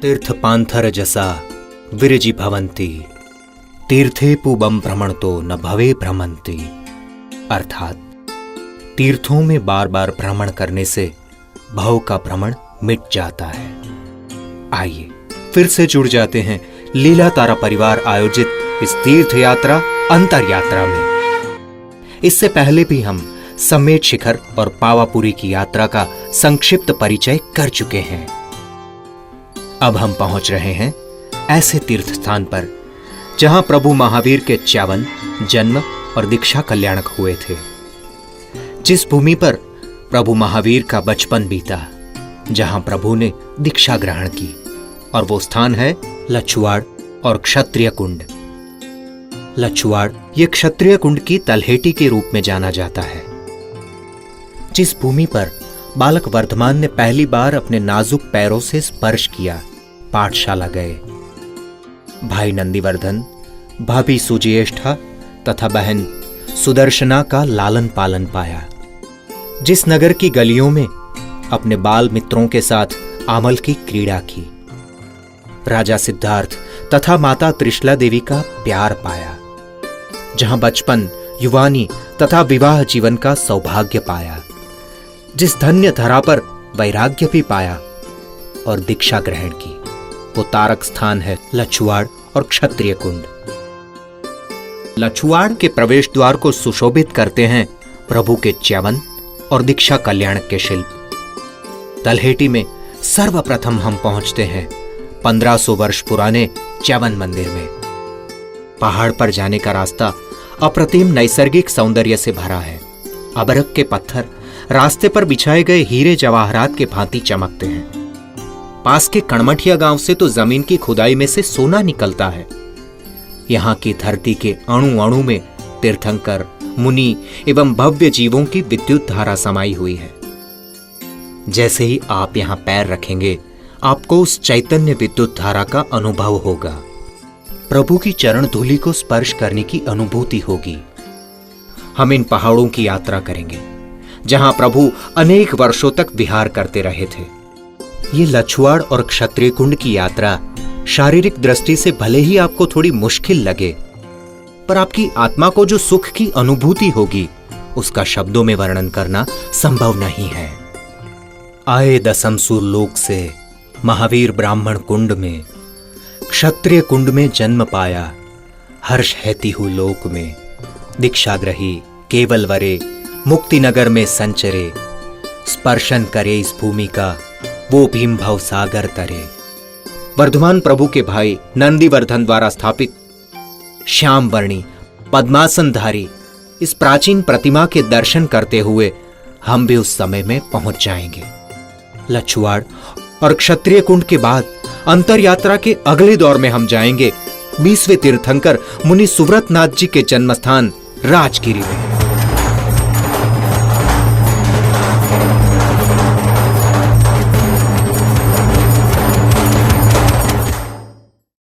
तीर्थ पांथर जसा विरजी भवंती, तीर्थे पूबम भ्रमणतो न भवे भ्रमंती। अर्थात तीर्थों में बार बार भ्रमण करने से भव का भ्रमण मिट जाता है। आइए फिर से जुड़ जाते हैं लीला तारा परिवार आयोजित इस तीर्थ यात्रा अंतर यात्रा में। इससे पहले भी हम समेत शिखर और पावापुरी की यात्रा का संक्षिप्त परिचय कर चुके हैं। अब हम पहुंच रहे हैं ऐसे तीर्थ स्थान पर जहां प्रभु महावीर के च्यवन, जन्म और दीक्षा कल्याणक हुए थे। जिस भूमि पर प्रभु महावीर का बचपन बीता, जहां प्रभु ने दीक्षा ग्रहण की, और वो स्थान है लछुआड़ और क्षत्रिय कुंड। लछुआड़ ये क्षत्रिय कुंड की तलहेटी के रूप में जाना जाता है। जिस भूमि पर बालक वर्धमान ने पहली बार अपने नाजुक पैरों से स्पर्श किया, पाठशाला गए। भाई नंदीवर्धन, भाभी सुज्येष्ठा तथा बहन सुदर्शना का लालन पालन पाया। जिस नगर की गलियों में अपने बाल मित्रों के साथ आमल की क्रीड़ा की, राजा सिद्धार्थ तथा माता त्रिशला देवी का प्यार पाया। जहां बचपन, युवानी तथा विवाह जीवन का सौभाग्य पाया। जिस धन्य धरा पर वैराग्य भी पाया और दीक्षा ग्रहण की, वो तारक स्थान है लछुआड़ और क्षत्रिय कुंड। लछुआड़ के प्रवेश द्वार को सुशोभित करते हैं प्रभु के च्यवन और दीक्षा कल्याण के शिल्प। तलहेटी में सर्वप्रथम हम पहुंचते हैं 1500 वर्ष पुराने च्यवन मंदिर में। पहाड़ पर जाने का रास्ता अप्रतिम नैसर्गिक सौंदर्य से भरा है। अबरक के पत्थर रास्ते पर बिछाए गए हीरे जवाहरात के भांति चमकते हैं। पास के कणमठिया गांव से तो जमीन की खुदाई में से सोना निकलता है। यहाँ की धरती के अणु अणु में तीर्थंकर, मुनि एवं भव्य जीवों की विद्युत धारा समाई हुई है। जैसे ही आप यहाँ पैर रखेंगे, आपको उस चैतन्य विद्युत धारा का अनुभव होगा। प्रभु की चरण धूलि को स्पर्श करने की अनुभूति होगी। हम इन पहाड़ों की यात्रा करेंगे जहां प्रभु अनेक वर्षों तक विहार करते रहे थे। ये लछुआड़ और क्षत्रिय कुंड की यात्रा शारीरिक दृष्टि से भले ही आपको थोड़ी मुश्किल लगे, पर आपकी आत्मा को जो सुख की अनुभूति होगी, उसका शब्दों में वर्णन करना संभव नहीं है। आए दसमसूर लोक से महावीर ब्राह्मण कुंड में, क्षत्रिय कुंड में जन्म पाया, हर्ष हैती हु लोक में। दीक्षाग्रही केवल वरे, मुक्ति नगर में संचरे। स्पर्शन करे इस भूमि का, वो भीम भव सागर तरे। वर्धमान प्रभु के भाई नंदीवर्धन द्वारा स्थापित श्याम वर्णी पद्मासनधारी इस प्राचीन प्रतिमा के दर्शन करते हुए हम भी उस समय में पहुंच जाएंगे। लछुआड़ और क्षत्रिय कुंड के बाद अंतर यात्रा के अगले दौर में हम जाएंगे 20वें तीर्थंकर मुनि सुव्रतनाथ जी के जन्मस्थान राजगिरी में।